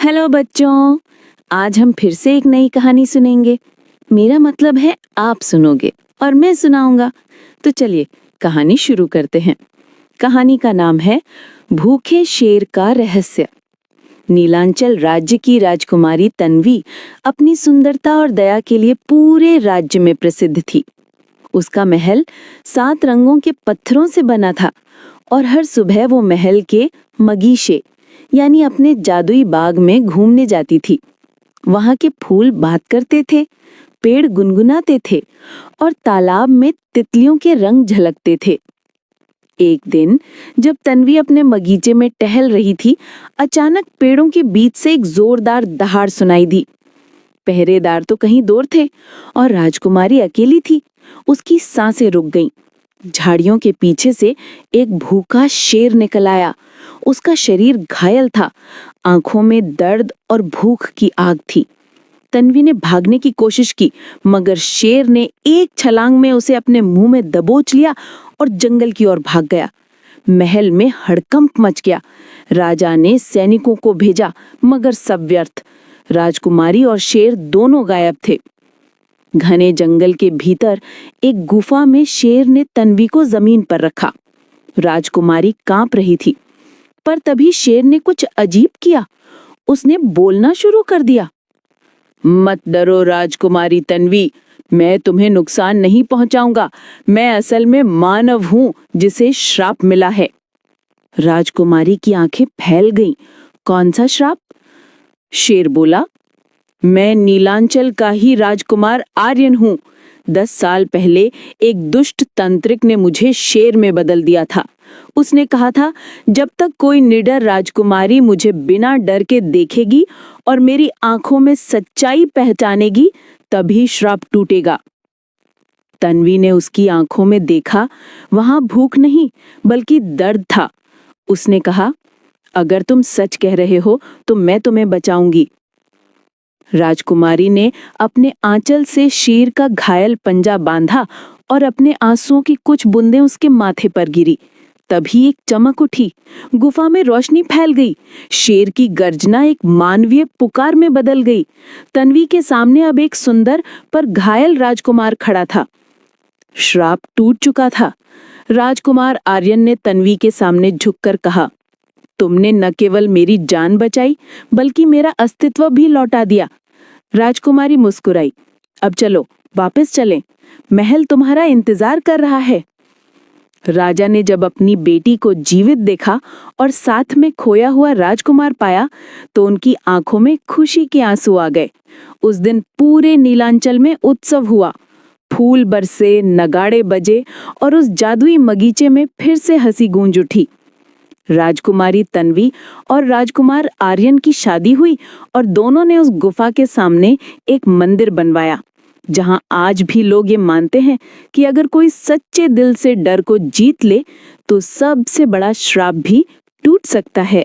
Hello बच्चों, आज हम फिर से एक नई कहानी सुनेंगे। मेरा मतलब है आप सुनोगे और मैं सुनाऊंगा। तो चलिए कहानी शुरू करते हैं। कहानी का नाम है भूखे शेर का रहस्य। नीलांचल राज्य की राजकुमारी तन्वी अपनी सुंदरता और दया के लिए पूरे राज्य में प्रसिद्ध थी। उसका महल 7 रंगों के पत्थरों से बना था और हर सुबह वो महल के बगीचे यानी अपने जादुई बाग में घूमने जाती थी। वहां के फूल बात करते थे, पेड़ गुनगुनाते थे और तालाब में तितलियों के रंग झलकते थे। एक दिन जब तन्वी अपने बगीचे में टहल रही थी, अचानक पेड़ों के बीच से एक जोरदार दहाड़ सुनाई दी। पहरेदार तो कहीं दूर थे और राजकुमारी अकेली थी। उसकी सांसें रुक गईं। झाड़ियों के पीछे से एक भूखा शेर निकल आया। उसका शरीर घायल था, आंखों में दर्द और भूख की आग थी। तन्वी ने भागने की कोशिश की, मगर शेर ने एक छलांग में उसे अपने मुंह में दबोच लिया और जंगल की ओर भाग गया। महल में हड़कंप मच गया। राजा ने सैनिकों को भेजा, मगर सब व्यर्थ। राजकुमारी और शेर दोनों गायब थे। घने जंगल के भीतर एक गुफा में शेर ने तन्वी को जमीन पर रखा। राजकुमारी कांप रही थी, पर तभी शेर ने कुछ अजीब किया। उसने बोलना शुरू कर दिया। मत डरो राजकुमारी तन्वी, मैं तुम्हें नुकसान नहीं पहुंचाऊंगा। मैं असल में मानव हूं जिसे श्राप मिला है। राजकुमारी की आंखें फैल गईं। कौन सा श्राप? शेर बोला, मैं नीलांचल का ही राजकुमार आर्यन हूँ। 10 साल पहले एक दुष्ट तांत्रिक ने मुझे शेर में बदल दिया था। उसने कहा था, जब तक कोई निडर राजकुमारी मुझे बिना डर के देखेगी और मेरी आंखों में सच्चाई पहचानेगी, तभी श्राप टूटेगा। तन्वी ने उसकी आंखों में देखा। वहां भूख नहीं, बल्कि दर्द था। उसने कहा, अगर तुम सच कह रहे हो तो मैं तुम्हें बचाऊंगी। राजकुमारी ने अपने आंचल से शेर का घायल पंजा बांधा और अपने आंसुओं की कुछ बूंदें उसके माथे पर गिरी। तभी एक चमक उठी। गुफा में रोशनी फैल गई। शेर की गर्जना एक मानवीय पुकार में बदल गई। तन्वी के सामने अब एक सुंदर पर घायल राजकुमार खड़ा था। श्राप टूट चुका था। राजकुमार आर्यन ने तन्वी के सामने झुककर कहा, तुमने न केवल मेरी जान बचाई, बल्कि मेरा अस्तित्व भी लौटा दिया। राजकुमारी मुस्कुराई। अब चलो वापस चलें, महल तुम्हारा इंतजार कर रहा है। राजा ने जब अपनी बेटी को जीवित देखा और साथ में खोया हुआ राजकुमार पाया, तो उनकी आंखों में खुशी के आंसू आ गए। उस दिन पूरे नीलांचल में उत्सव हुआ। फूल बरसे, नगाड़े बजे और उस जादुई बगीचे में फिर से हंसी गूंज उठी। राजकुमारी तन्वी और राजकुमार आर्यन की शादी हुई और दोनों ने उस गुफा के सामने एक मंदिर बनवाया, जहां आज भी लोग ये मानते हैं कि अगर कोई सच्चे दिल से डर को जीत ले तो सबसे बड़ा श्राप भी टूट सकता है।